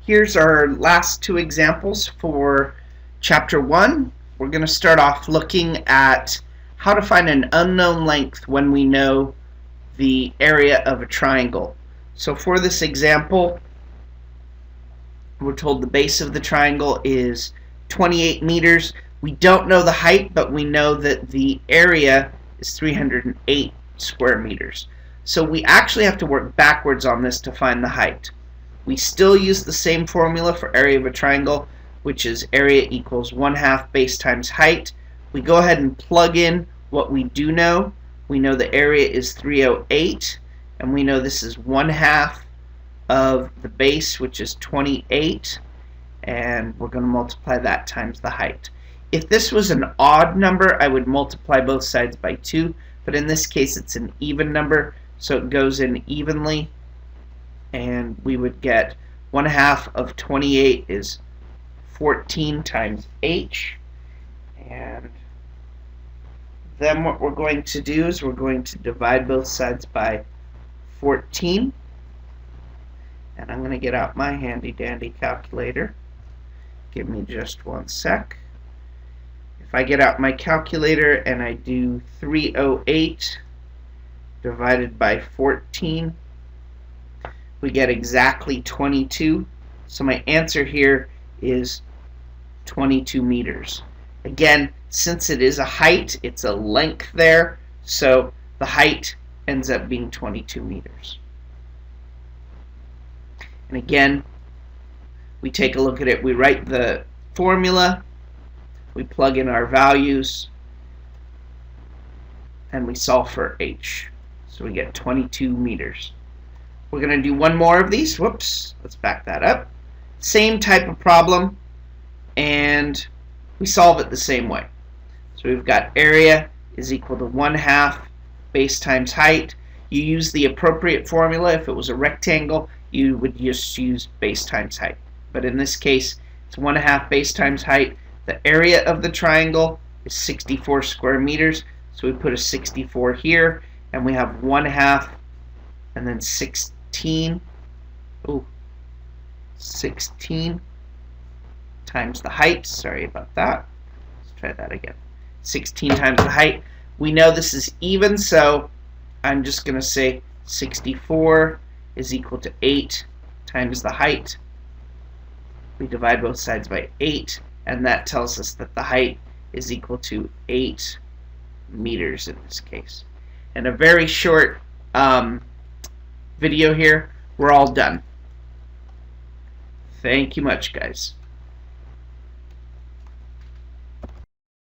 Here's our last two examples for Chapter 1. We're going to start off looking at how to find an unknown length when we know the area of a triangle. So for this example, we're told the base of the triangle is 28 meters. We don't know the height, but we know that the area is 308 square meters. So we actually have to work backwards on this to find the height. We still use the same formula for area of a triangle, which is area equals 1/2 base times height. We go ahead and plug in what we do know. We know the area is 308, and we know this is 1/2 of the base, which is 28, and we're going to multiply that times the height. If this was an odd number, I would multiply both sides by 2, but in this case it's an even number, so it goes in evenly, and we would get 1/2 of 28 is 14 times h, and then what we're going to do is we're going to divide both sides by 14, and I'm going to get out my handy dandy calculator. Give me just one sec. If I get out my calculator and I do 308 divided by 14, we get exactly 22. So my answer here is 22 meters. Again, since it is a height, it's a length there, so the height ends up being 22 meters. And again, we take a look at it, we write the formula, we plug in our values, and we solve for h. So we get 22 meters. We're going to do one more of these. Whoops, let's back that up. Same type of problem, and we solve it the same way. So we've got area is equal to 1/2 base times height. You use the appropriate formula. If it was a rectangle, you would just use base times height. But in this case, it's 1/2 base times height. The area of the triangle is 64 square meters, so we put a 64 here, and we have 1/2 and then 16. Oh, 16 times the height. Sorry about that. Let's try that again. 16 times the height. We know this is even, so I'm just going to say 64 is equal to 8 times the height. We divide both sides by 8, and that tells us that the height is equal to 8 meters in this case. And a very short video here. We're all done. Thank you much, guys.